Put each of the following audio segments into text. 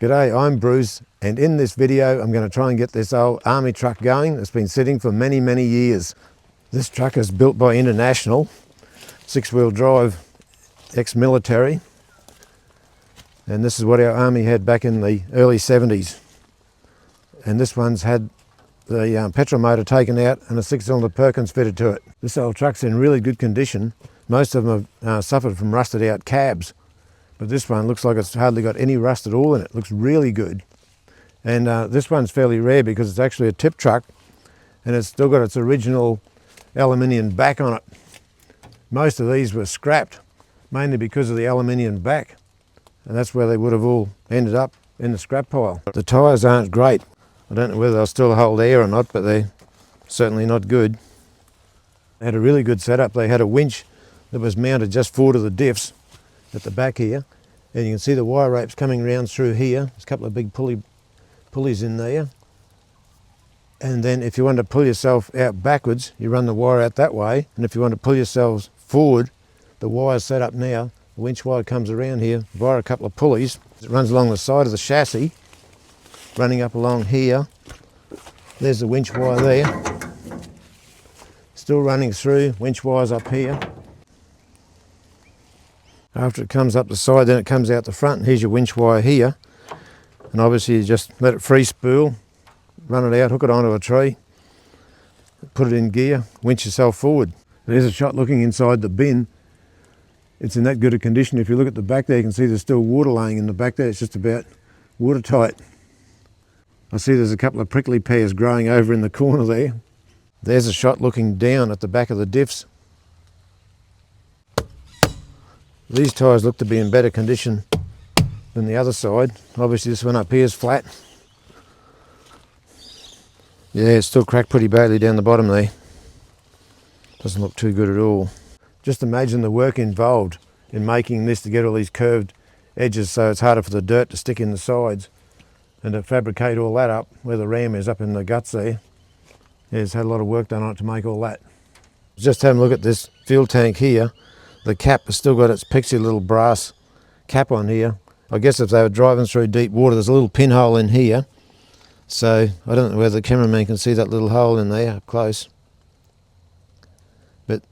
G'day, I'm Bruce, and in this video I'm going to try and get this old army truck going. It's been sitting for many years. This truck is built by International, 6-wheel drive, ex-military, and this is what our army had back in the early 70s. And this one's had the petrol motor taken out and a 6-cylinder Perkins fitted to it. This old truck's in really good condition. Most of them have suffered from rusted out cabs, but this one looks like it's hardly got any rust at all in it. It looks really good. And this one's fairly rare because it's actually a tip truck and it's still got its original aluminium back on it. Most of these were scrapped, mainly because of the aluminium back, and that's where they would have all ended up, in the scrap pile. The tyres aren't great. I don't know whether they'll still hold air or not, but they're certainly not good. They had a really good setup. They had a winch that was mounted just forward of the diffs at the back here, and you can see the wire ropes coming round through here. There's a couple of big pulleys in there, and then if you want to pull yourself out backwards, you run the wire out that way, and if you want to pull yourselves forward, the wire's set up now. The winch wire comes around here via a couple of pulleys. It runs along the side of the chassis, running up along here. There's the winch wire there, still running through, winch wires up here. After it comes up the side, then it comes out the front, and here's your winch wire here. And obviously you just let it free spool, run it out, hook it onto a tree, put it in gear, winch yourself forward. There's a shot looking inside the bin. It's in that good a condition. If you look at the back there, you can see there's still water laying in the back there. It's just about watertight. I see there's a couple of prickly pears growing over in the corner there. There's a shot looking down at the back of the diffs. These tyres look to be in better condition than the other side. Obviously this one up here is flat. Yeah, it's still cracked pretty badly down the bottom there. Doesn't look too good at all. Just imagine the work involved in making this to get all these curved edges so it's harder for the dirt to stick in the sides, and to fabricate all that up where the ram is up in the guts there. Yeah, it's had a lot of work done on it to make all that. Just have a look at this fuel tank here. The cap has still got its pixie little brass cap on here. I guess if they were driving through deep water, there's a little pinhole in here. So I don't know whether the cameraman can see that little hole in there up close. But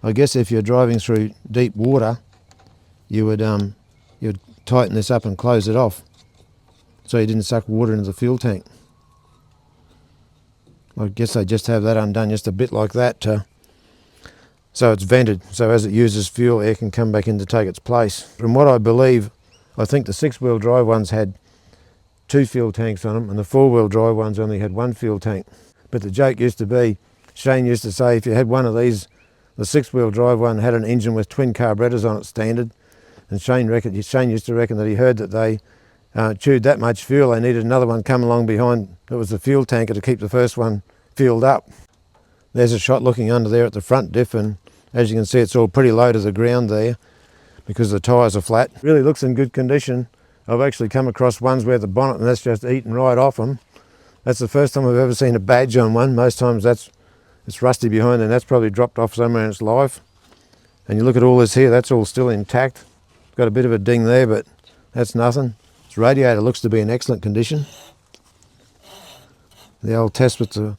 I guess if you're driving through deep water, you would you'd tighten this up and close it off so you didn't suck water into the fuel tank. I guess they just have that undone just a bit like that, so it's vented, so as it uses fuel, air can come back in to take its place. From what I believe, I think the 6-wheel drive ones had 2 fuel tanks on them, and the 4-wheel drive ones only had 1 fuel tank. But the joke used to be, Shane used to say, if you had one of these, the 6-wheel drive one had an engine with twin carburetors on it standard, and Shane used to reckon that he heard that they chewed that much fuel, they needed another one come along behind that was the fuel tanker to keep the first one fueled up. There's a shot looking under there at the front diff, and as you can see it's all pretty low to the ground there because the tyres are flat. Really looks in good condition. I've actually come across ones where the bonnet and that's just eaten right off them. That's the first time I've ever seen a badge on one. Most times it's rusty behind and that's probably dropped off somewhere in its life. And you look at all this here, that's all still intact. Got a bit of a ding there, but that's nothing. Its radiator looks to be in excellent condition. The old test with the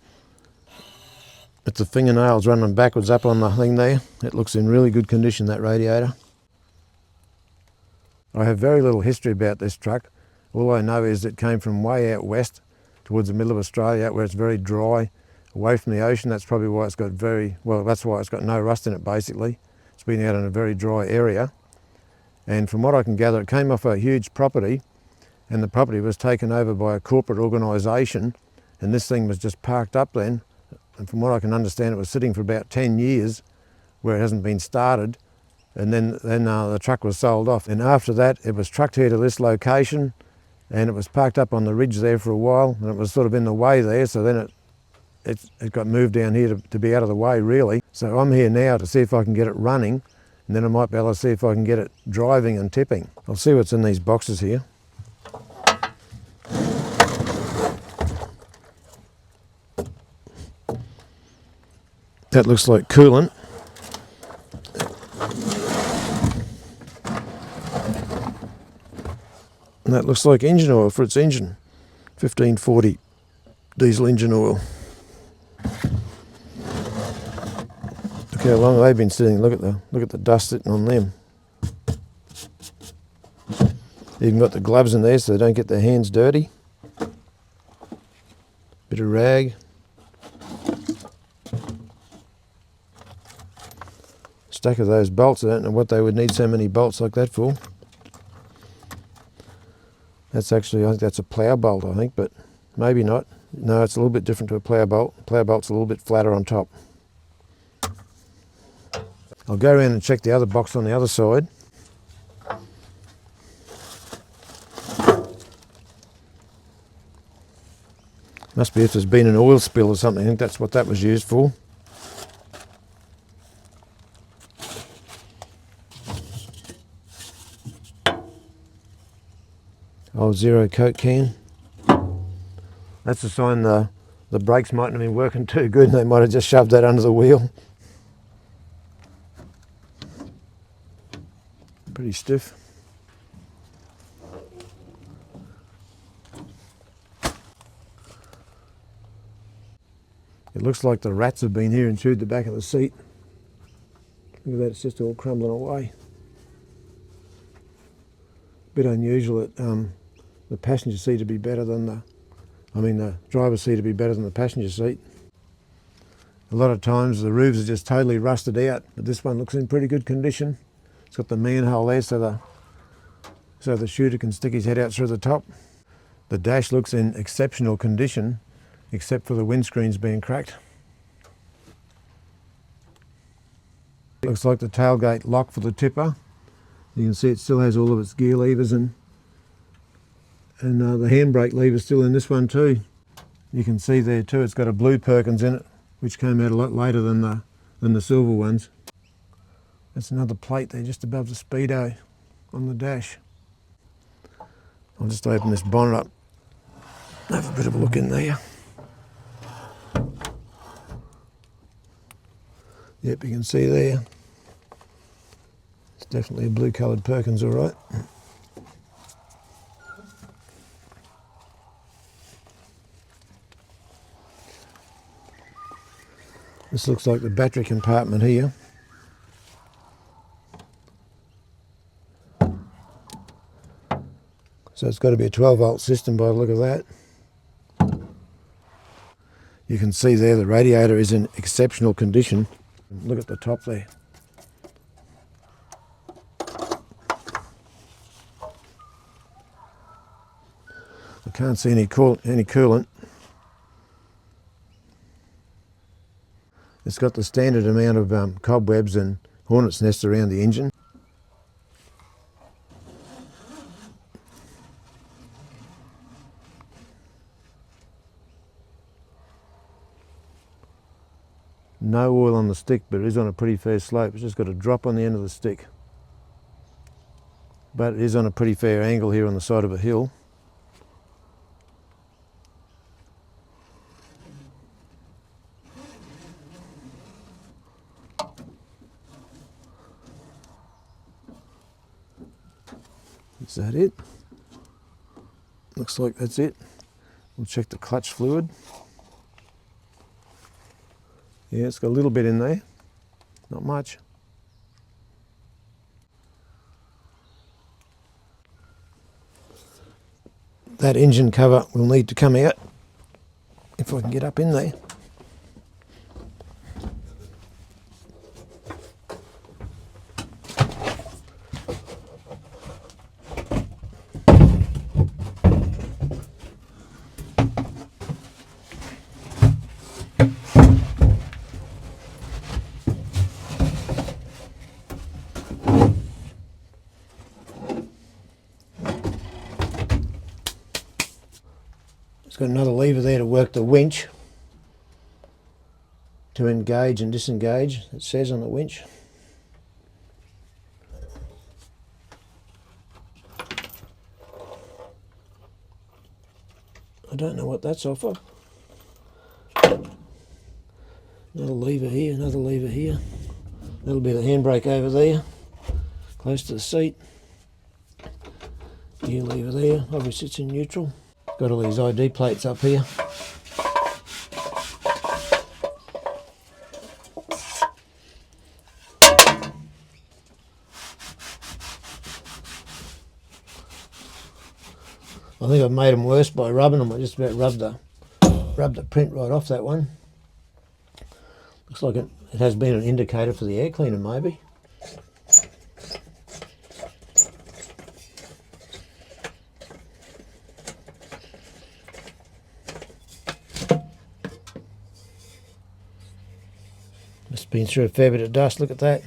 fingernails running backwards up on the thing there. It looks in really good condition, that radiator. I have very little history about this truck. All I know is it came from way out west towards the middle of Australia, where it's very dry, away from the ocean. That's probably why it's got that's why it's got no rust in it basically. It's been out in a very dry area. And from what I can gather, it came off a huge property, and the property was taken over by a corporate organisation, and this thing was just parked up then. And from what I can understand, it was sitting for about 10 years where it hasn't been started, and then the truck was sold off. And after that, it was trucked here to this location, and it was parked up on the ridge there for a while, and it was sort of in the way there, so then it got moved down here to be out of the way really. So I'm here now to see if I can get it running, and then I might be able to see if I can get it driving and tipping. I'll see what's in these boxes here. That looks like coolant. And that looks like engine oil for its engine. 1540 diesel engine oil. Look how long they've been sitting. Look at the dust sitting on them. Even got the gloves in there so they don't get their hands dirty. Bit of rag. Stack of those bolts. I don't know what they would need so many bolts like that for. That's actually, I think that's a plough bolt, I think, but maybe not. No, it's a little bit different to a plough bolt. Plough bolt's a little bit flatter on top. I'll go around and check the other box on the other side. Must be if there's been an oil spill or something. I think that's what that was used for. Old Zero Coke can. That's a sign the brakes mightn't have been working too good and they might have just shoved that under the wheel. Pretty stiff. It looks like the rats have been here and chewed the back of the seat. Look at that, it's just all crumbling away. Bit unusual that the passenger seat would be better than the driver's seat would be better than the passenger seat. A lot of times the roofs are just totally rusted out, but this one looks in pretty good condition. It's got the manhole there so the shooter can stick his head out through the top. The dash looks in exceptional condition, except for the windscreens being cracked. Looks like the tailgate lock for the tipper. You can see it still has all of its gear levers and the handbrake lever's still in this one too. You can see there too it's got a blue Perkins in it, which came out a lot later than the silver ones. That's another plate there just above the speedo on the dash. I'll just open this bonnet up, have a bit of a look in there. Yep, you can see there. It's definitely a blue coloured Perkins, all right. This looks like the battery compartment here. So it's got to be a 12 volt system by the look of that. You can see there the radiator is in exceptional condition. Look at the top there. I can't see any coolant. It's got the standard amount of cobwebs and hornet's nests around the engine. No oil on the stick, but it is on a pretty fair slope. It's just got a drop on the end of the stick. But it is on a pretty fair angle here on the side of a hill. Is that it? Looks like that's it. We'll check the clutch fluid. Yeah, it's got a little bit in there, not much. That engine cover will need to come out if I can get up in there. It's got another lever there to work the winch, to engage and disengage, it says on the winch. I don't know what that's off of. Another lever here, another lever here. That'll be the handbrake over there, close to the seat. Gear lever there, obviously it's in neutral. Got all these ID plates up here. I think I've made them worse by rubbing them. I just about rubbed the print right off that one. Looks like it has been an indicator for the air cleaner maybe. Must have been through a fair bit of dust, look at that.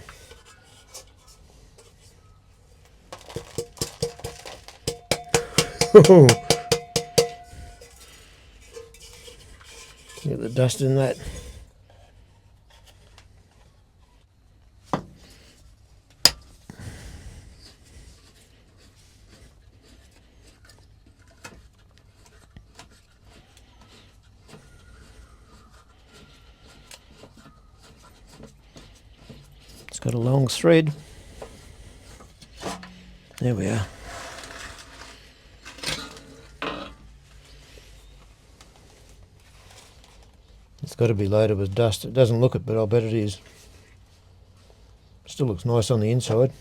Get the dust in that. It's got a long thread. There we are. It's got to be loaded with dust. It doesn't look it, but I'll bet it is. Still looks nice on the inside.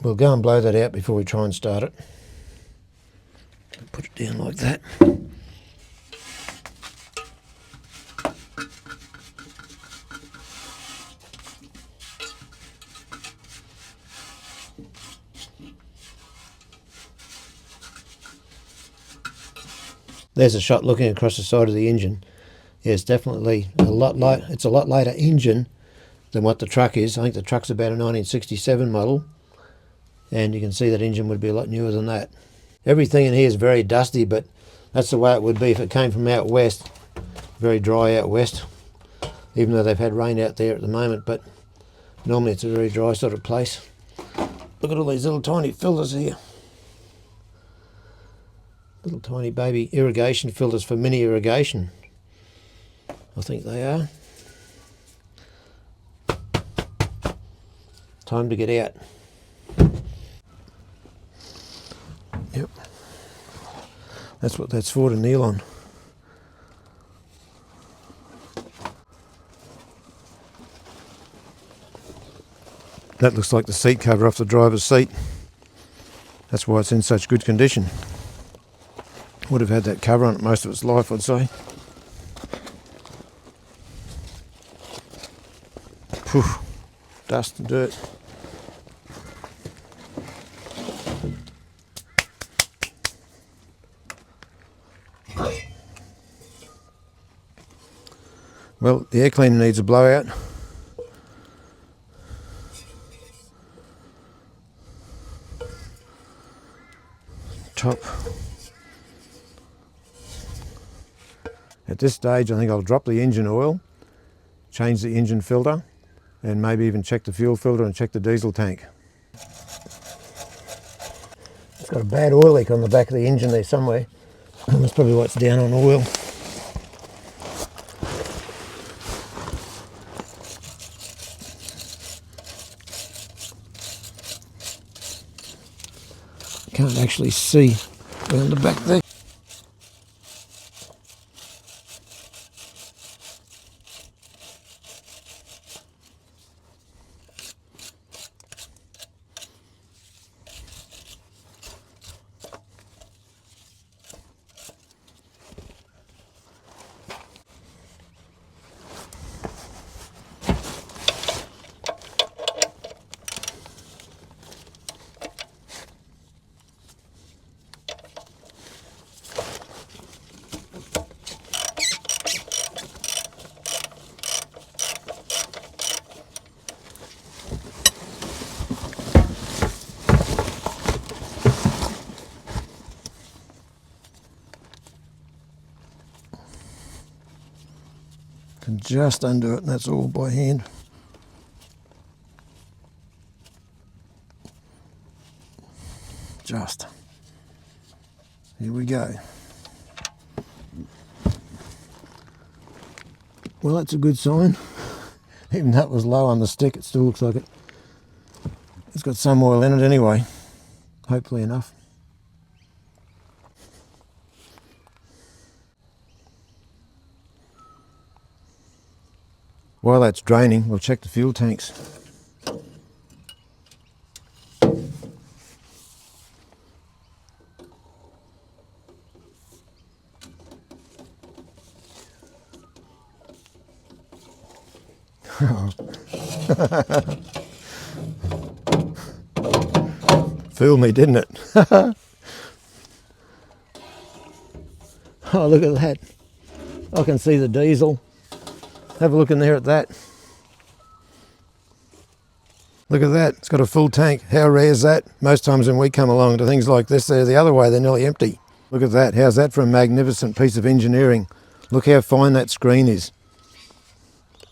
We'll go and blow that out before we try and start it. Put it down like that. There's a shot looking across the side of the engine. Yeah, it's definitely a lot light. It's a lot later engine than what the truck is. I think the truck's about a 1967 model, and you can see that engine would be a lot newer than that. Everything in here is very dusty, but that's the way it would be if it came from out west. Very dry out west, even though they've had rain out there at the moment, but normally it's a very dry sort of place. Look at all these little tiny filters here. Little tiny baby irrigation filters for mini irrigation. I think they are. Time to get out. Yep. That's what that's for, to kneel on. That looks like the seat cover off the driver's seat. That's why it's in such good condition. Would have had that cover on it most of its life, I'd say. Phew, dust and dirt. Well, the air cleaner needs a blowout. Top. At this stage, I think I'll drop the engine oil, change the engine filter, and maybe even check the fuel filter and check the diesel tank. It's got a bad oil leak on the back of the engine there somewhere. That's probably why it's down on oil. Can't actually see around the back there. Can just undo it, and that's all by hand. Just. Here we go. Well, that's a good sign. Even though it was low on the stick, it still looks like it's got some oil in it anyway. Hopefully enough. While that's draining, we'll check the fuel tanks. Fooled me, didn't it? Oh, look at that. I can see the diesel. Have a look in there at that. Look at that. It's got a full tank. How rare is that? Most times when we come along to things like this, they're the other way. They're nearly empty. Look at that. How's that for a magnificent piece of engineering? Look how fine that screen is.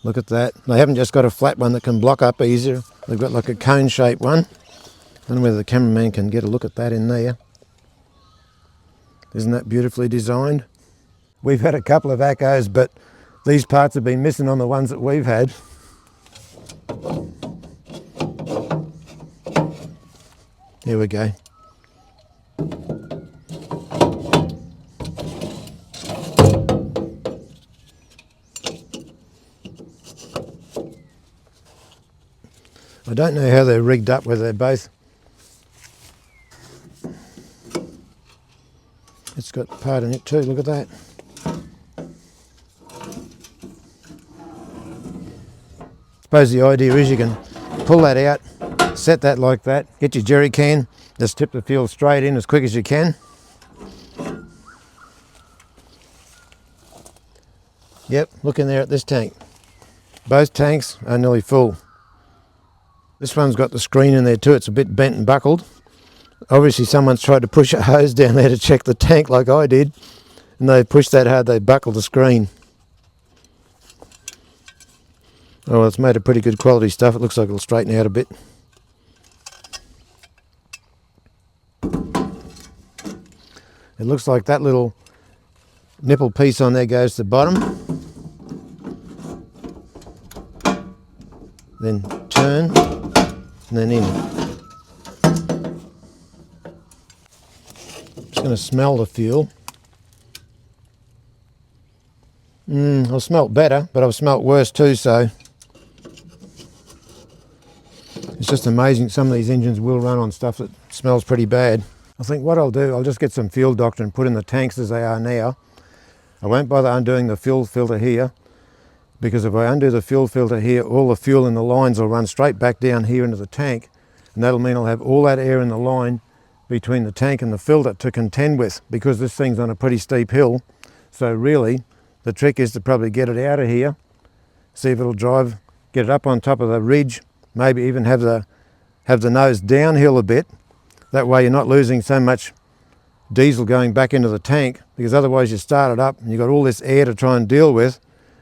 Look at that. They haven't just got a flat one that can block up easier. They've got like a cone-shaped one. I don't know whether the cameraman can get a look at that in there. Isn't that beautifully designed? We've had a couple of Accos, but these parts have been missing on the ones that we've had. Here we go. I don't know how they're rigged up, whether they're both. It's got part in it too, look at that. I suppose the idea is you can pull that out, set that like that, get your jerry can, just tip the fuel straight in as quick as you can. Yep, look in there at this tank. Both tanks are nearly full. This one's got the screen in there too, it's a bit bent and buckled. Obviously someone's tried to push a hose down there to check the tank like I did, and they pushed that hard they buckled the screen. Oh, well, it's made of pretty good quality stuff. It looks like it'll straighten out a bit. It looks like that little nipple piece on there goes to the bottom. Then turn, and then in. Just going to smell the fuel. I've smelt better, but I've smelt worse too, so it's just amazing. Some of these engines will run on stuff that smells pretty bad. I think what I'll do, I'll just get some fuel doctor and put in the tanks as they are now. I won't bother undoing the fuel filter here, because if I undo the fuel filter here, all the fuel in the lines will run straight back down here into the tank, and that'll mean I'll have all that air in the line between the tank and the filter to contend with, because this thing's on a pretty steep hill. So really, the trick is to probably get it out of here, see if it'll drive, get it up on top of the ridge, maybe even have the nose downhill a bit. That way you're not losing so much diesel going back into the tank, because otherwise you start it up and you've got all this air to try and deal with.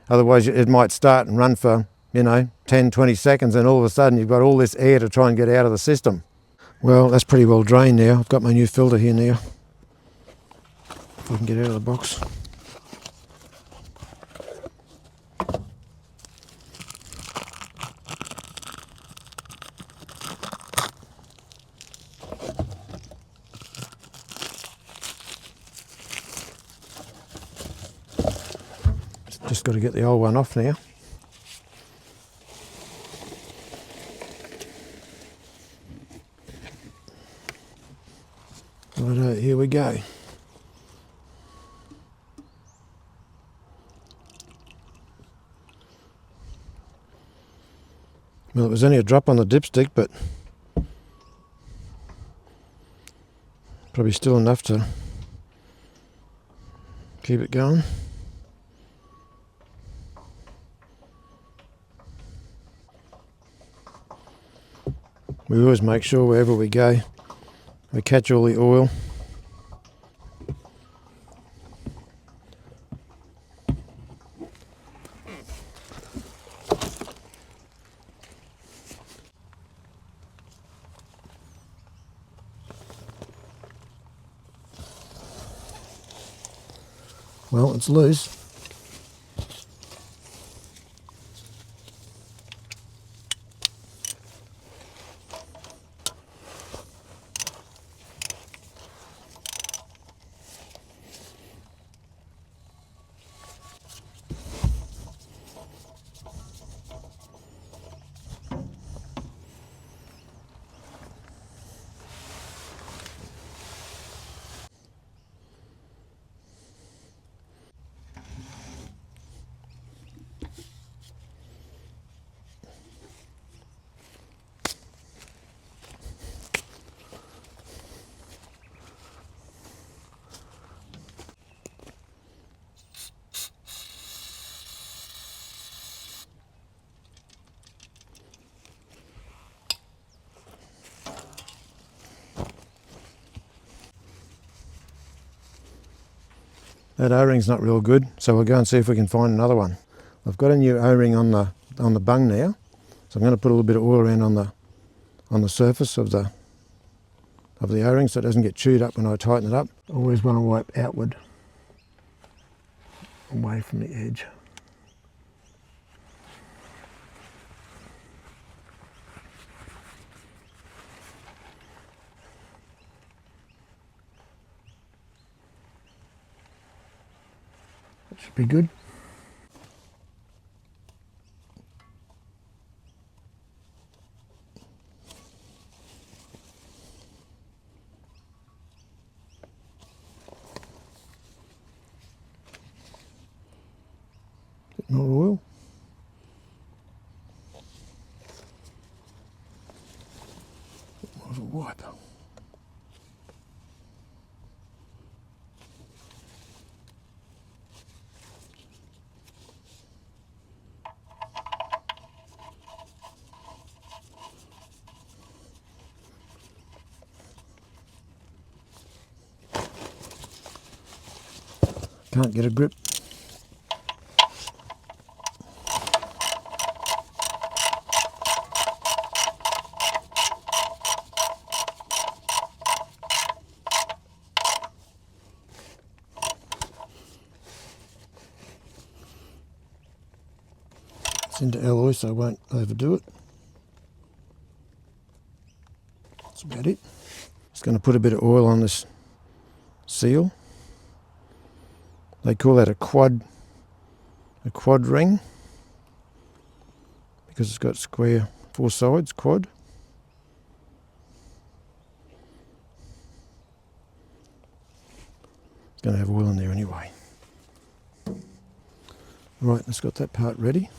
Otherwise it might start and run for, 10, 20 seconds, and all of a sudden you've got all this air to try and get out of the system. Well, that's pretty well drained now. I've got my new filter here now. If I can get out of the box. Just got to get the old one off now. Righto, here we go. Well, it was only a drop on the dipstick, but probably still enough to keep it going. We always make sure wherever we go, we catch all the oil. Well, it's loose. That O-ring's not real good, so we'll go and see if we can find another one. I've got a new O-ring on the bung now, so I'm going to put a little bit of oil around on the surface of the O-ring so it doesn't get chewed up when I tighten it up. Always want to wipe outward, away from the edge. That should be good. Bit more oil. Bit more of a wipe. Can't get a grip. It's into alloy, so I won't overdo it. That's about it. Just going to put a bit of oil on this seal. They call that a quad ring because it's got square 4 sides, quad. It's going to have oil in there anyway. Right, let's got that part ready.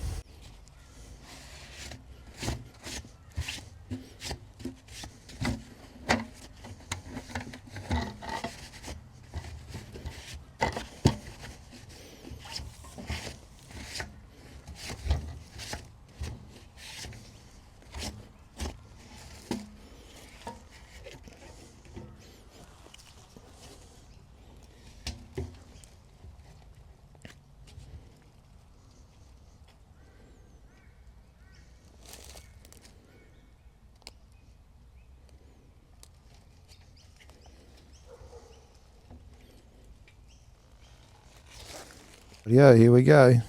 Yeah, here we go.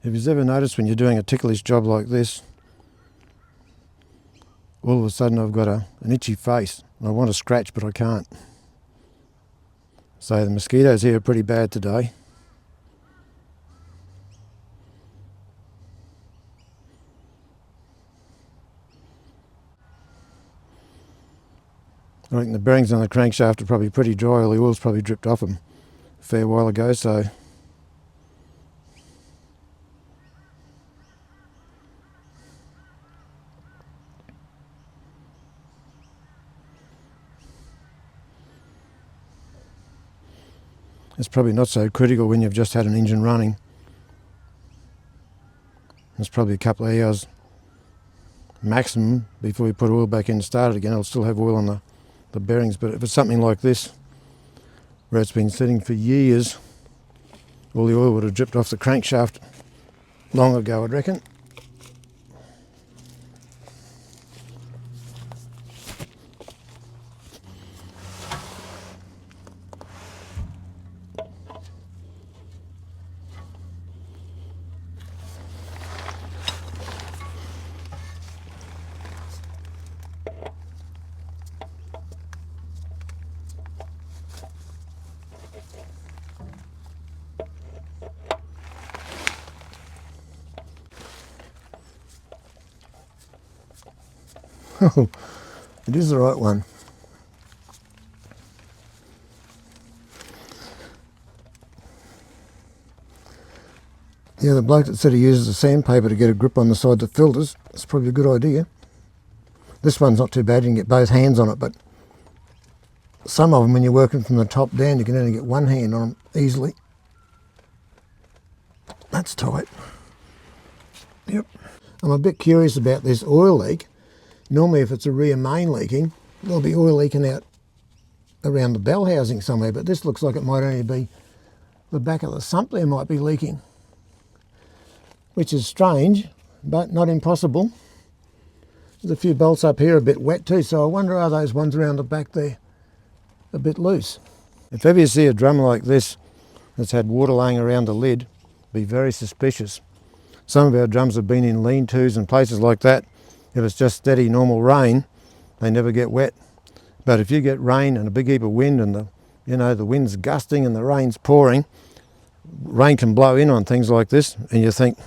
If you've ever noticed when you're doing a ticklish job like this, all of a sudden I've got an itchy face. I want to scratch, but I can't. So the mosquitoes here are pretty bad today. I reckon the bearings on the crankshaft are probably pretty dry. All the oil's probably dripped off them a fair while ago, so it's probably not so critical when you've just had an engine running. It's probably a couple of hours maximum before you put oil back in and start it again. It'll still have oil on the bearings, but if it's something like this where it's been sitting for years, all the oil would have dripped off the crankshaft long ago, I'd reckon. Oh, it is the right one. Yeah, the bloke that said he uses a sandpaper to get a grip on the sides of filters, it's probably a good idea. This one's not too bad, you can get both hands on it, but some of them, when you're working from the top down, you can only get one hand on them easily. That's tight. Yep. I'm a bit curious about this oil leak. Normally if it's a rear main leaking, there'll be oil leaking out around the bell housing somewhere, but this looks like it might only be the back of the sump there might be leaking, which is strange, but not impossible. There's a few bolts up here a bit wet too, so I wonder are those ones around the back there a bit loose. If ever you see a drum like this that's had water laying around the lid, be very suspicious. Some of our drums have been in lean-tos and places like that. If it's just steady normal rain, they never get wet. But if you get rain and a big heap of wind and the wind's gusting and the rain's pouring, rain can blow in on things like this and you think,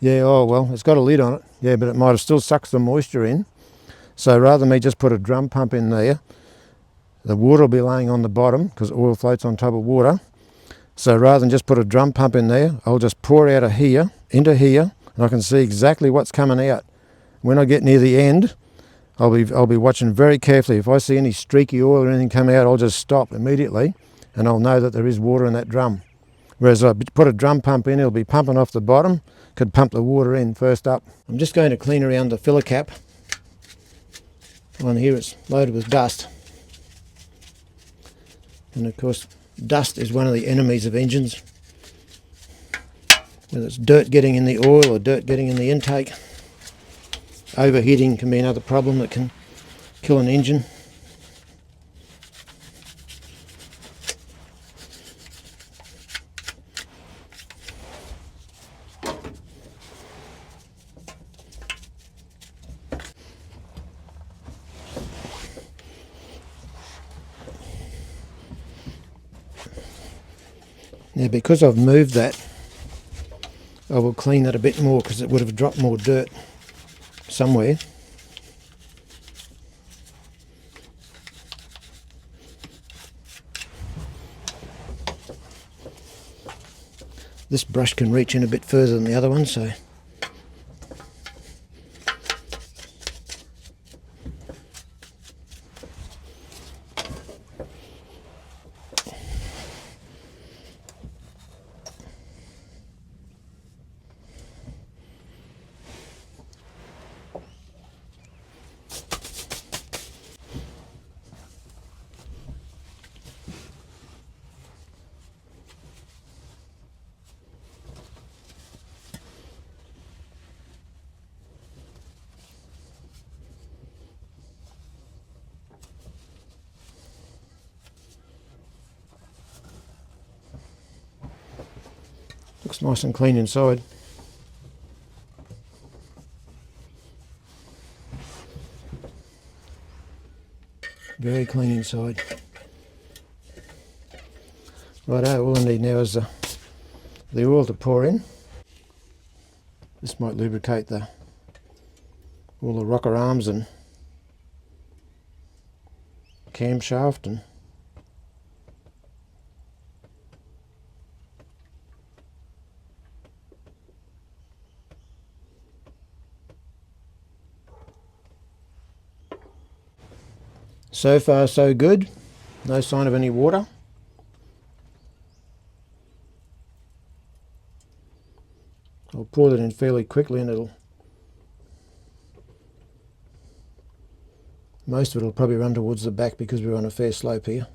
yeah, oh well, it's got a lid on it. Yeah, but it might have still sucked some moisture in. So rather than me just put a drum pump in there, the water will be laying on the bottom because oil floats on top of water. So rather than just put a drum pump in there, I'll just pour out of here into here, and I can see exactly what's coming out. When I get near the end, I'll be watching very carefully. If I see any streaky oil or anything come out, I'll just stop immediately, and I'll know that there is water in that drum. Whereas I put a drum pump in, it'll be pumping off the bottom, could pump the water in first up. I'm just going to clean around the filler cap. On here it's loaded with dust. And of course, dust is one of the enemies of engines. Whether it's dirt getting in the oil or dirt getting in the intake. Overheating can be another problem that can kill an engine. Now because I've moved that, I will clean that a bit more because it would have dropped more dirt somewhere. This brush can reach in a bit further than the other one, so looks nice and clean inside. Very clean inside. Righto, all I need now is the oil to pour in. This might lubricate all the rocker arms and camshaft and so far so good. No sign of any water. I'll pour that in fairly quickly and most of it will probably run towards the back because we're on a fair slope here.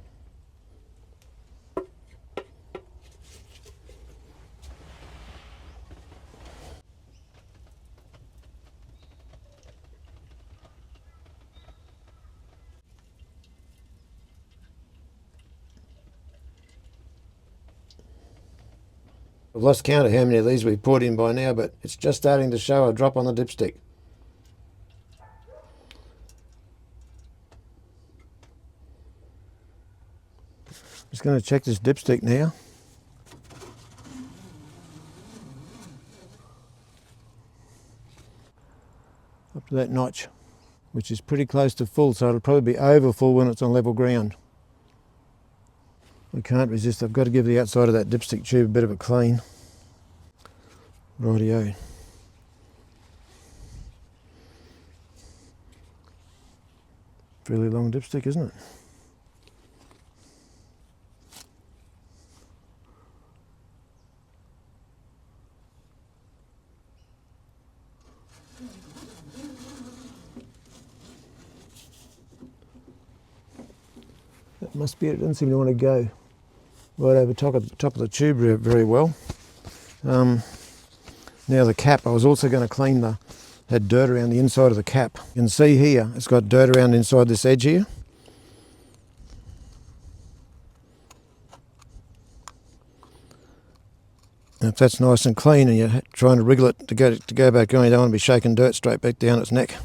I've lost count of how many of these we've poured in by now, but it's just starting to show a drop on the dipstick. Just going to check this dipstick now. Up to that notch, which is pretty close to full, so it'll probably be over full when it's on level ground. We can't resist. I've got to give the outside of that dipstick tube a bit of a clean. Rightio. Fairly long dipstick, isn't it? must be it. It doesn't seem to want to go right over top of the tube very well. Now the cap, I was also going to clean had dirt around the inside of the cap. You can see here, it's got dirt around inside this edge here. And if that's nice and clean and you're trying to wriggle it to go back on, you don't want to be shaking dirt straight back down its neck.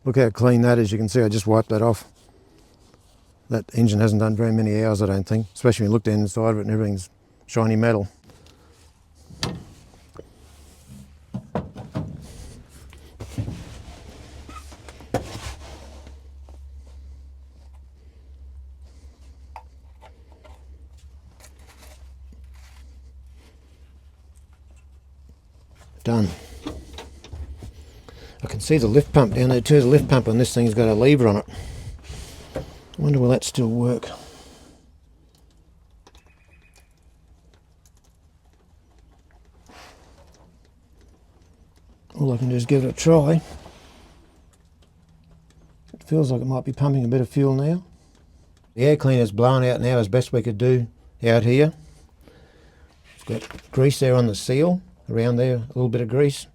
Look how clean that is. You can see I just wiped that off. That engine hasn't done very many hours, I don't think, especially when you look down inside of it and everything's shiny metal. Done. I can see the lift pump down there too. The lift pump on this thing's got a lever on it. I wonder will that still work. All I can do is give it a try. It feels like it might be pumping a bit of fuel now. The air cleaner's blown out now as best we could do out here. It's got grease there on the seal, around there, a little bit of grease.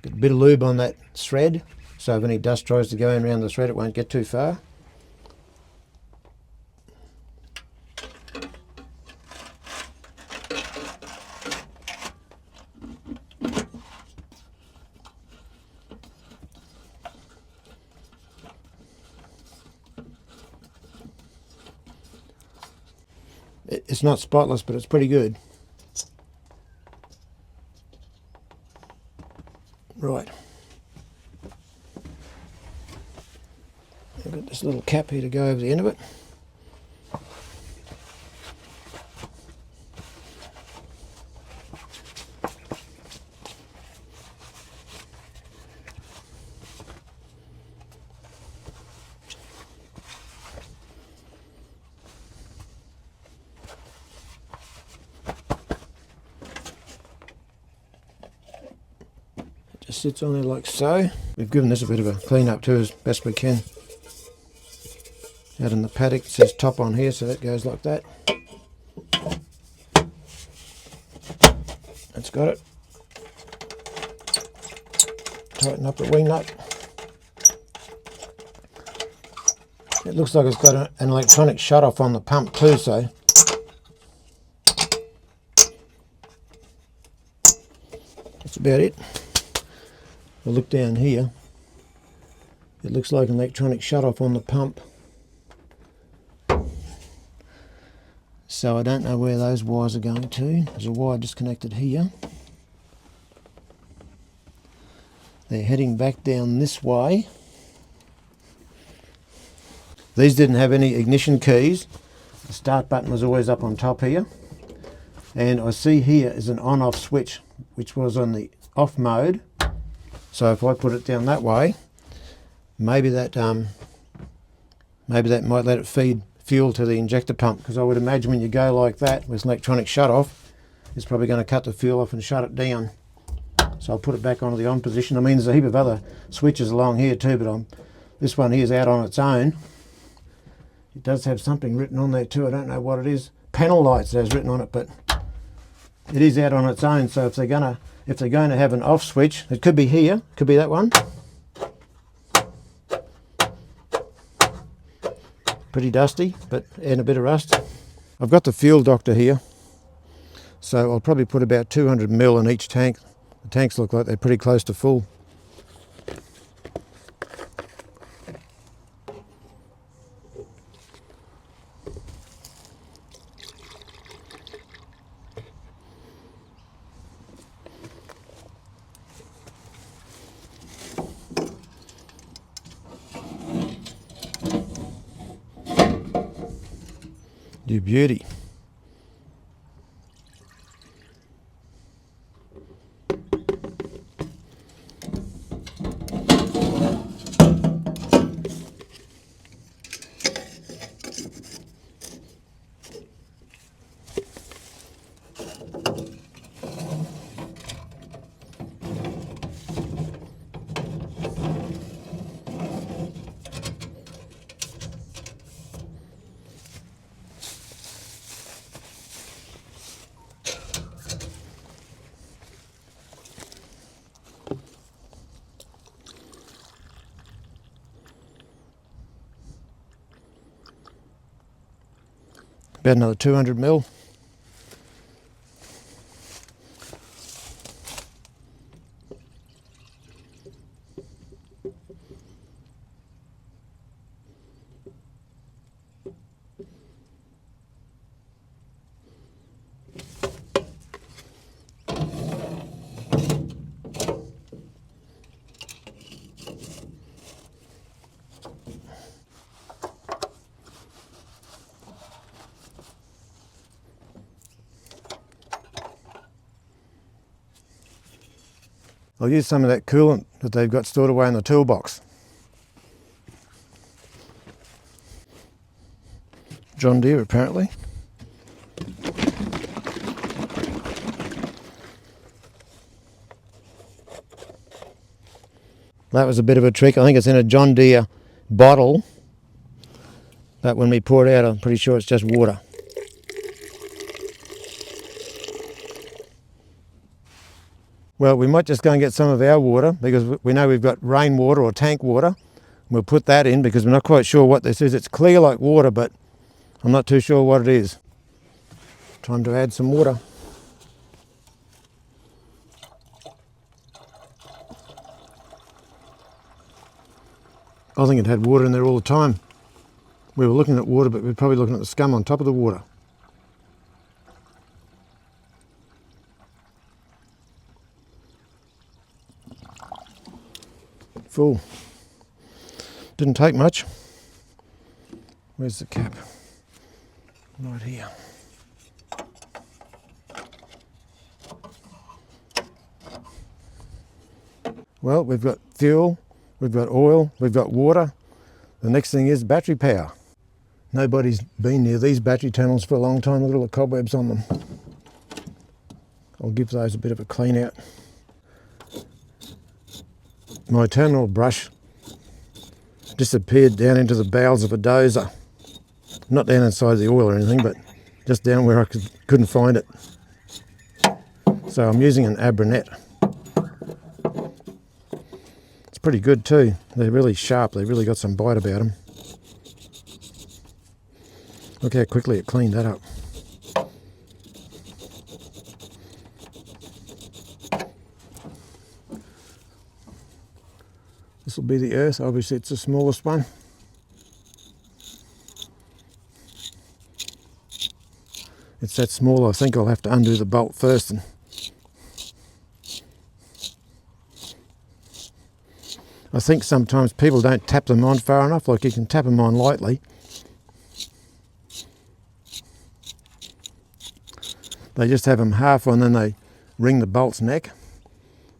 Got a bit of lube on that thread, so if any dust tries to go in around the thread, it won't get too far. It's not spotless, but it's pretty good. Right. I've got this little cap here to go over the end of it. Just sits on there like so. We've given this a bit of a clean up too as best we can. Out in the paddock, it says top on here, so that goes like that. That's got it. Tighten up the wing nut. It looks like it's got an electronic shut off on the pump too, so that's about it. We'll look down here. It looks like an electronic shut off on the pump. So I don't know where those wires are going to. There's a wire disconnected here. They're heading back down this way. These didn't have any ignition keys. The start button was always up on top here. And I see here is an on-off switch, which was on the off mode. So if I put it down that way, maybe that might let it feed fuel to the injector pump, because I would imagine when you go like that with an electronic shut off, it's probably going to cut the fuel off and shut it down. So I'll put it back onto the on position. I mean, there's a heap of other switches along here too, but this one here is out on its own. It does have something written on there too. I don't know what it is. Panel lights, there's written on it, but it is out on its own. So if they're going to have an off switch, it could be here, could be that one. Pretty dusty, but and a bit of rust. I've got the fuel doctor here, so I'll probably put about 200 ml in each tank. The tanks look like they're pretty close to full. You beauty. About another 200 mil. I'll use some of that coolant that they've got stored away in the toolbox. John Deere apparently. That was a bit of a trick. I think it's in a John Deere bottle, but when we pour it out I'm pretty sure it's just water. Well, we might just go and get some of our water because we know we've got rainwater or tank water. We'll put that in because we're not quite sure what this is. It's clear like water, but I'm not too sure what it is. Time to add some water. I think it had water in there all the time. We were looking at water, but we're probably looking at the scum on top of the water. Full. Didn't take much. Where's the cap? Right here. Well, we've got fuel, we've got oil, we've got water. The next thing is battery power. Nobody's been near these battery tunnels for a long time. Look at all the cobwebs on them. I'll give those a bit of a clean out. My terminal brush disappeared down into the bowels of a dozer. Not down inside the oil or anything, but just down where I couldn't find it. So I'm using an Abranet. It's pretty good too. They're really sharp. They've really got some bite about them. Look how quickly it cleaned that up. This will be the earth. Obviously it's the smallest one. It's that small. I think I'll have to undo the bolt first. And I think sometimes people don't tap them on far enough. Like you can tap them on lightly. They just have them half on, then they ring the bolt's neck.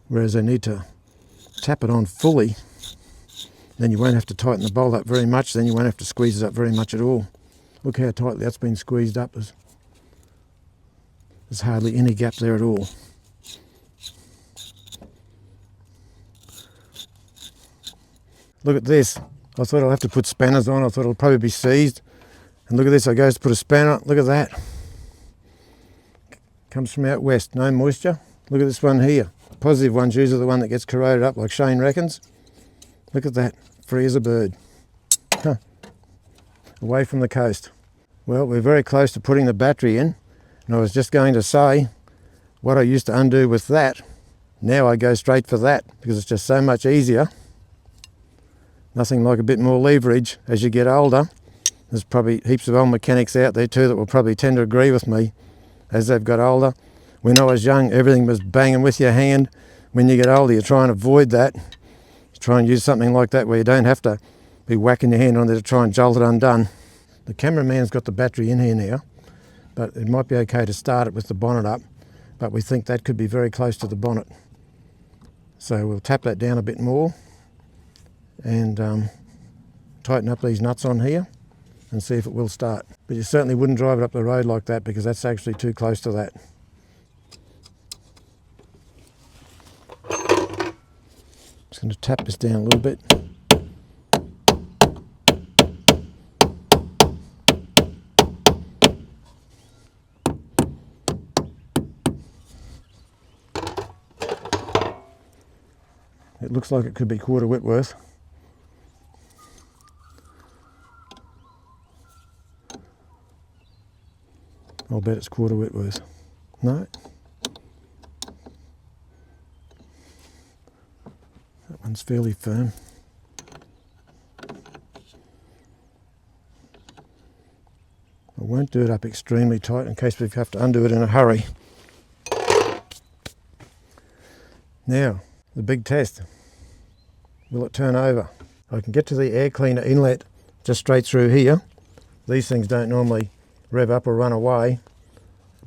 Whereas they need to tap it on fully. Then you won't have to tighten the bolt up very much, then you won't have to squeeze it up very much at all. Look how tightly that's been squeezed up. There's hardly any gap there at all. Look at this. I thought I'll have to put spanners on. I thought it'll probably be seized. And look at this, I go to put a spanner on. Look at that. Comes from out west, no moisture. Look at this one here. Positive one's usually the one that gets corroded up like Shane reckons. Look at that, free as a bird. Huh. Away from the coast. Well, we're very close to putting the battery in. And I was just going to say, what I used to undo with that, now I go straight for that because it's just so much easier. Nothing like a bit more leverage as you get older. There's probably heaps of old mechanics out there too that will probably tend to agree with me as they've got older. When I was young, everything was banging with your hand. When you get older, you try and avoid that. You try and use something like that where you don't have to be whacking your hand on there to try and jolt it undone. The cameraman's got the battery in here now, but it might be okay to start it with the bonnet up, but we think that could be very close to the bonnet. So we'll tap that down a bit more and tighten up these nuts on here and see if it will start. But you certainly wouldn't drive it up the road like that because that's actually too close to that. Just going to tap this down a little bit. It looks like it could be quarter Whitworth. I'll bet it's quarter Whitworth. No. That one's fairly firm. I won't do it up extremely tight in case we have to undo it in a hurry. Now, the big test. Will it turn over? I can get to the air cleaner inlet just straight through here. These things don't normally rev up or run away,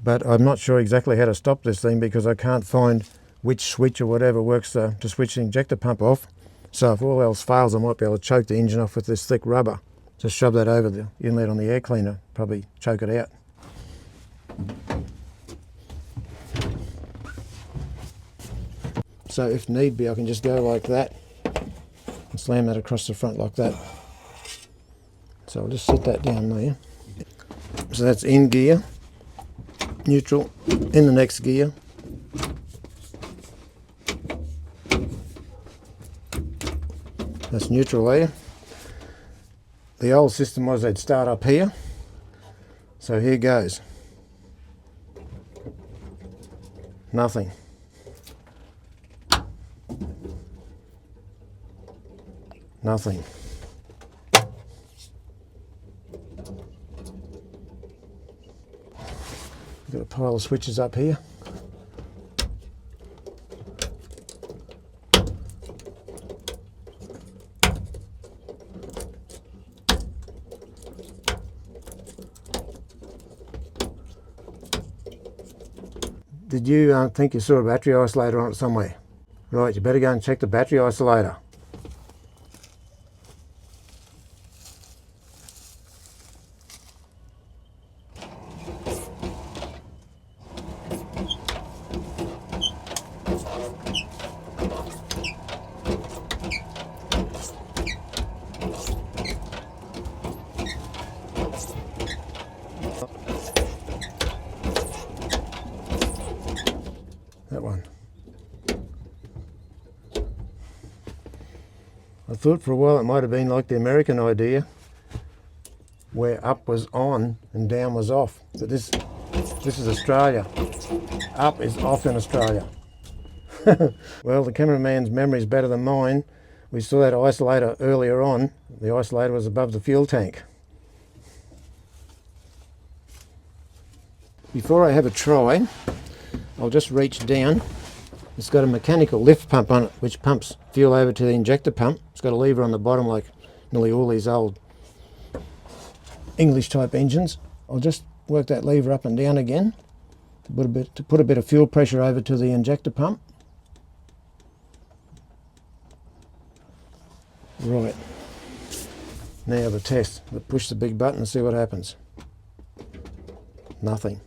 but I'm not sure exactly how to stop this thing because I can't find which switch or whatever works to switch the injector pump off. So if all else fails, I might be able to choke the engine off with this thick rubber. Just shove that over the inlet on the air cleaner, probably choke it out. So if need be, I can just go like that and slam that across the front like that. So I'll just set that down there. So that's in gear, neutral, in the next gear. That's neutral there. The old system was they'd start up here. So here goes. Nothing. Nothing. Got a pile of switches up here. Did you think you saw a battery isolator on it somewhere? Right, you better go and check the battery isolator. That one. I thought for a while it might have been like the American idea where up was on and down was off. But this is Australia. Up is off in Australia. Well, the cameraman's memory is better than mine. We saw that isolator earlier on. The isolator was above the fuel tank. Before I have a try, I'll just reach down. It's got a mechanical lift pump on it which pumps fuel over to the injector pump. It's got a lever on the bottom like nearly all these old English type engines. I'll just work that lever up and down again to put a bit of fuel pressure over to the injector pump. Right. Now the test. We'll push the big button and see what happens. Nothing.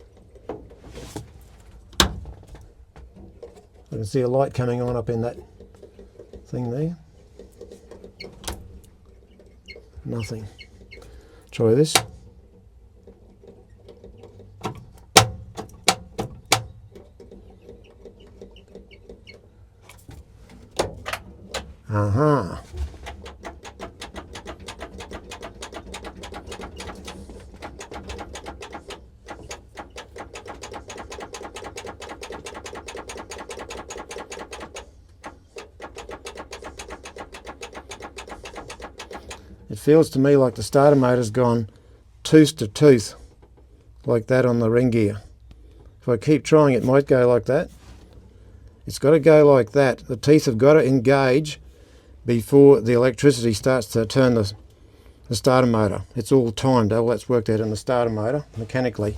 I can see a light coming on up in that thing there. Nothing. Try this. Aha. It feels to me like the starter motor's gone tooth to tooth, like that on the ring gear. If I keep trying, it might go like that. It's got to go like that. The teeth have got to engage before the electricity starts to turn the the starter motor. It's all timed, all that's worked out in the starter motor mechanically.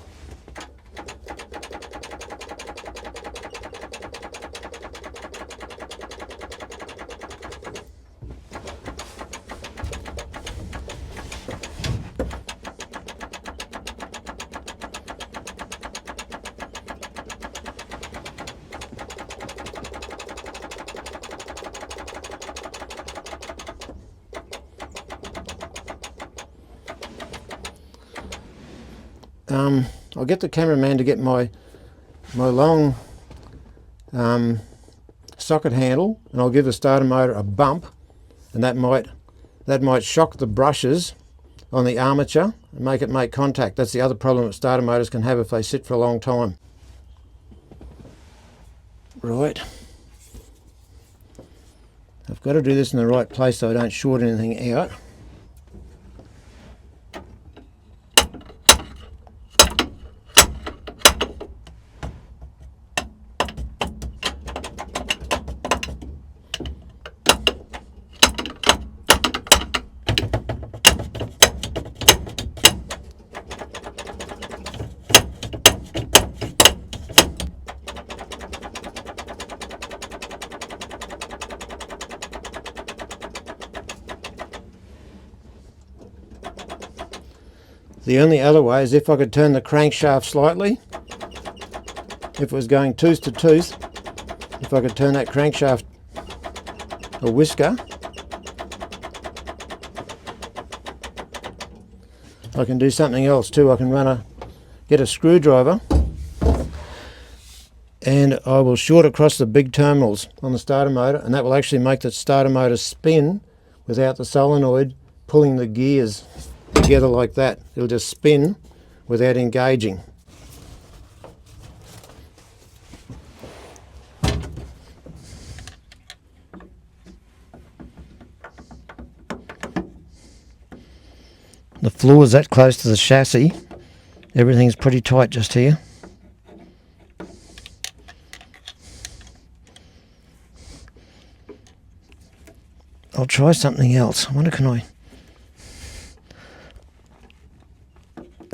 I'll get the cameraman to get my long socket handle, and I'll give the starter motor a bump, and that might shock the brushes on the armature and make it make contact. That's the other problem that starter motors can have if they sit for a long time. Right. I've got to do this in the right place so I don't short anything out. The only other way is if I could turn the crankshaft slightly. If it was going tooth to tooth, if I could turn that crankshaft a whisker, I can do something else too. I can get a screwdriver and I will short across the big terminals on the starter motor, and that will actually make the starter motor spin without the solenoid pulling the gears together like that. It'll just spin without engaging. The floor is that close to the chassis. Everything's pretty tight just here. I'll try something else. I wonder if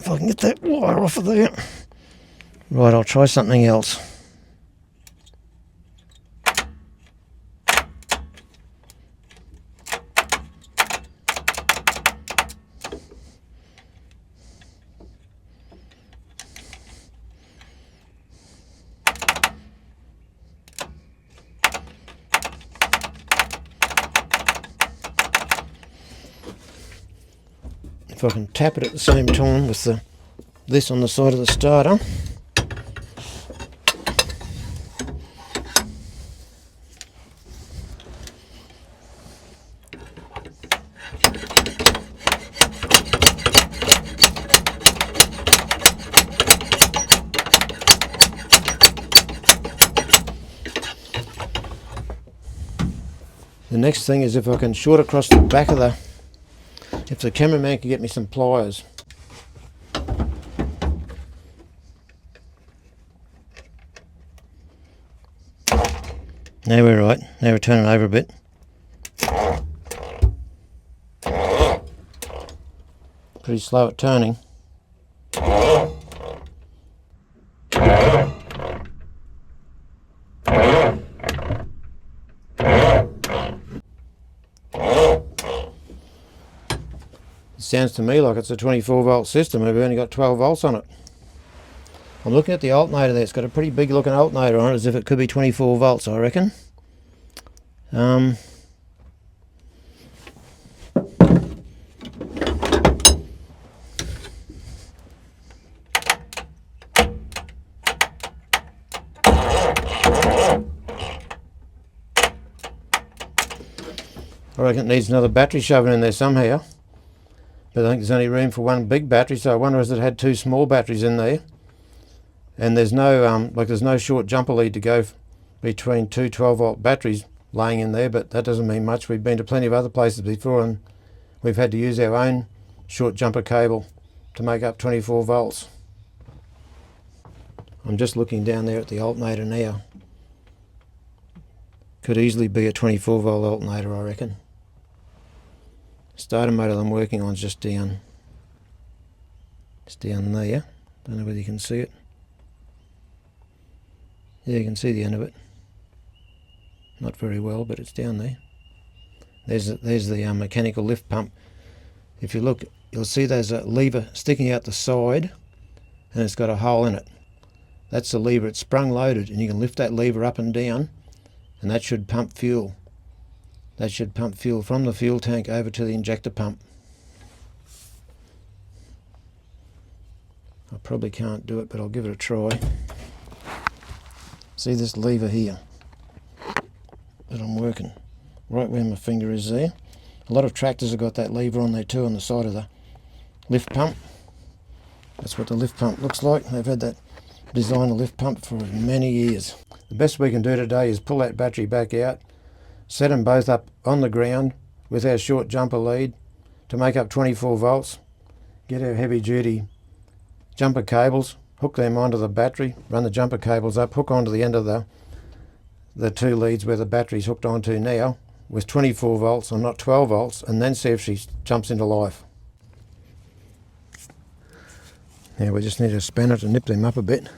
I can get that wire off of there. Right, I'll try something else. If I can tap it at the same time with this on the side of the starter. The next thing is if I can short across the back of if the cameraman can get me some pliers. Now we're right. Now we're turning over a bit. Pretty slow at turning. It sounds to me like it's a 24 volt system and we've only got 12 volts on it. I'm looking at the alternator there. It's got a pretty big looking alternator on it, as if it could be 24 volts, I reckon. I reckon it needs another battery shoving in there somehow. But I think there's only room for one big battery, so I wonder if it had two small batteries in there. And there's no there's no short jumper lead to go between two 12 volt batteries laying in there, but that doesn't mean much. We've been to plenty of other places before and we've had to use our own short jumper cable to make up 24 volts. I'm just looking down there at the alternator now. Could easily be a 24 volt alternator, I reckon. Starter motor I'm working on is just down. It's down there. Don't know whether you can see it. Yeah, you can see the end of it. Not very well, but it's down there. There's the mechanical lift pump. If you look, you'll see there's a lever sticking out the side, and it's got a hole in it. That's the lever. It's sprung loaded, and you can lift that lever up and down, and that should pump fuel. That should pump fuel from the fuel tank over to the injector pump. I probably can't do it, but I'll give it a try. See this lever here that I'm working, right where my finger is there. A lot of tractors have got that lever on there too, on the side of the lift pump. That's what the lift pump looks like. They've had that design of lift pump for many years. The best we can do today is pull that battery back out, set them both up on the ground with our short jumper lead to make up 24 volts, get our heavy duty jumper cables, hook them onto the battery, run the jumper cables up, hook onto the end of the two leads where the battery's hooked onto now with 24 volts and not 12 volts, and then see if she jumps into life. Now we just need a spanner to nip them up a bit.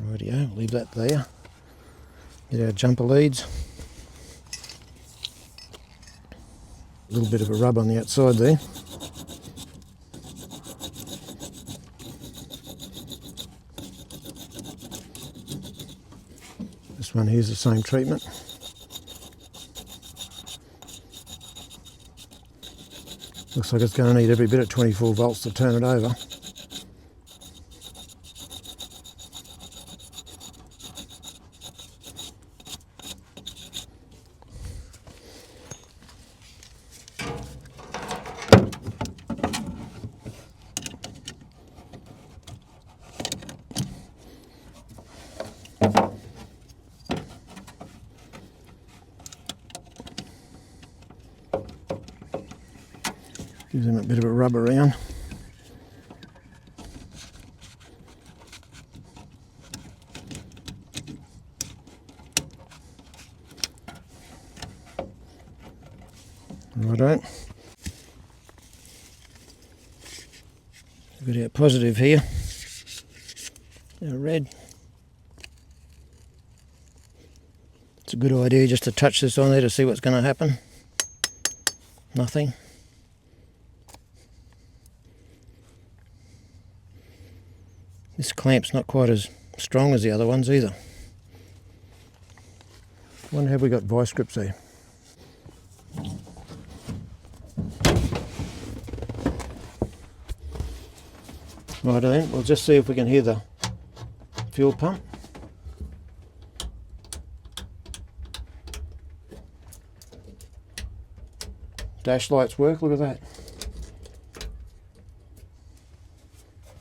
Rightio, leave that there. Get our jumper leads. A little bit of a rub on the outside there. This one here's the same treatment. Looks like it's going to need every bit of 24 volts to turn it over. Gives them a bit of a rub around. Righto. We've got our positive here, our red. It's a good idea just to touch this on there to see what's going to happen. Nothing. This clamp's not quite as strong as the other ones either. I wonder have we got vice grips there. Right then, we'll just see if we can hear the fuel pump. Dash lights work, look at that.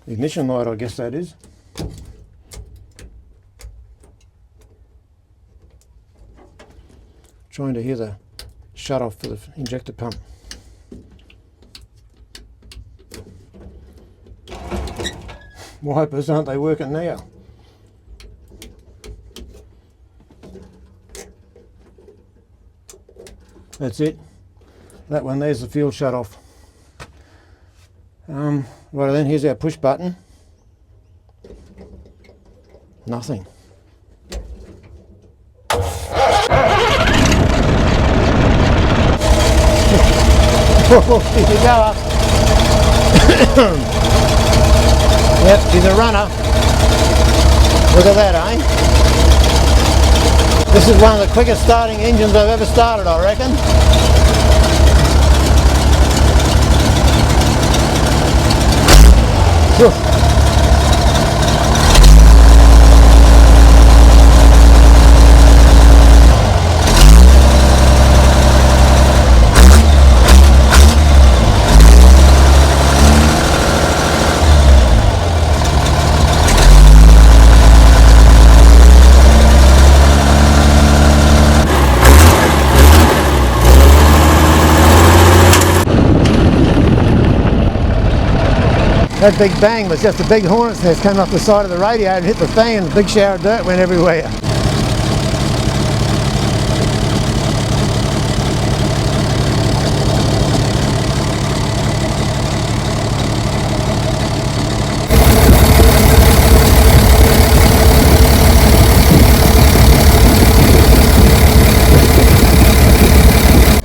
Ignition light, I guess that is. Trying to hear the shut off for the injector pump. Wipers, aren't they working now? That's it. That one there's the fuel shut off. Right then, here's our push button. Nothing. Here we go up. Yep, she's a runner. Look at that, eh? This is one of the quickest starting engines I've ever started, I reckon. Whew. That big bang was just a big hornet's nest came off the side of the radiator and hit the fan, and a big shower of dirt went everywhere.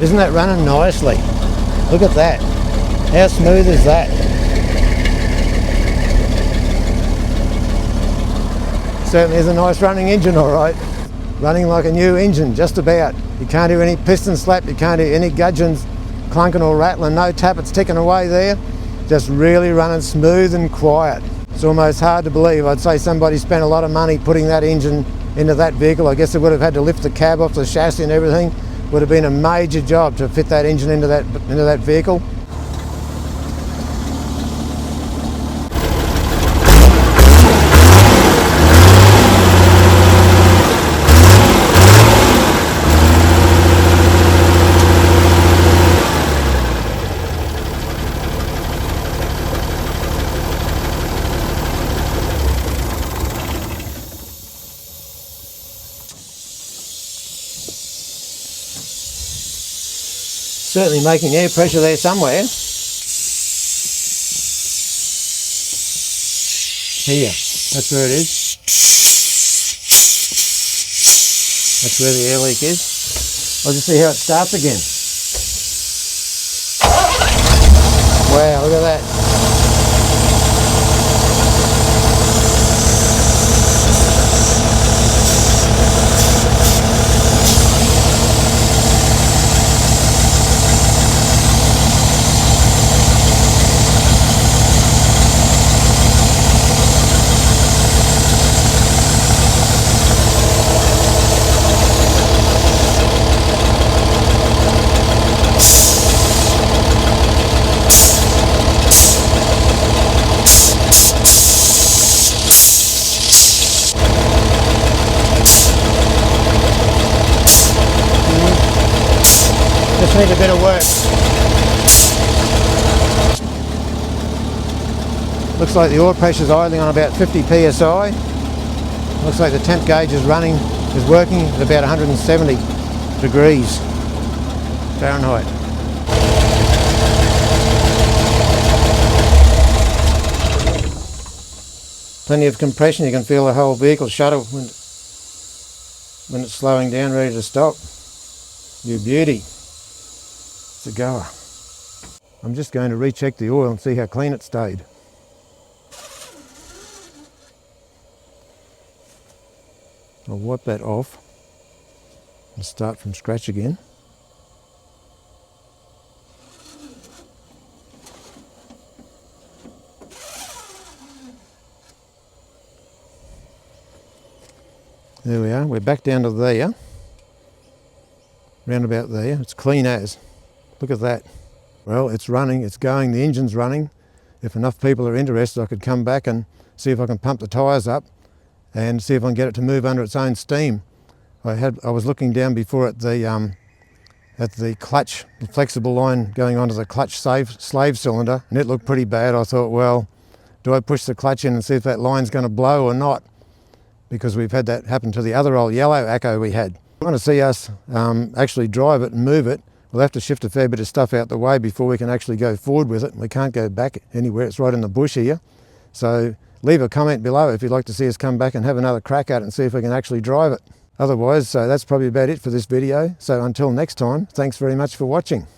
Isn't that running nicely? Look at that. How smooth is that? Certainly is a nice running engine, all right. Running like a new engine, just about. You can't hear any piston slap, you can't hear any gudgeons clunking or rattling, no tappets ticking away there. Just really running smooth and quiet. It's almost hard to believe. I'd say somebody spent a lot of money putting that engine into that vehicle. I guess they would have had to lift the cab off the chassis and everything. Would have been a major job to fit that engine into that vehicle. Certainly making air pressure there somewhere. Here, that's where it is. That's where the air leak is. I'll just see how it starts again. Wow, look at that. Just need a bit of work. Looks like the oil pressure is idling on about 50 psi. Looks like the temp gauge is working at about 170 degrees Fahrenheit. Plenty of compression. You can feel the whole vehicle shudder when it's slowing down, ready to stop. You beauty. It's a goer. I'm just going to recheck the oil and see how clean it stayed. I'll wipe that off and start from scratch again. There we are, we're back down to there. Round about there, it's clean as. Look at that. Well, it's running, it's going, the engine's running. If enough people are interested, I could come back and see if I can pump the tyres up and see if I can get it to move under its own steam. I was looking down before at the clutch, the flexible line going onto the clutch slave cylinder, and it looked pretty bad. I thought, well, do I push the clutch in and see if that line's going to blow or not? Because we've had that happen to the other old yellow Acco we had. If you want to see us actually drive it and move it, we'll have to shift a fair bit of stuff out the way before we can actually go forward with it. We can't go back anywhere, it's right in the bush here. So leave a comment below if you'd like to see us come back and have another crack at it and see if we can actually drive it. Otherwise, that's probably about it for this video. So until next time, thanks very much for watching.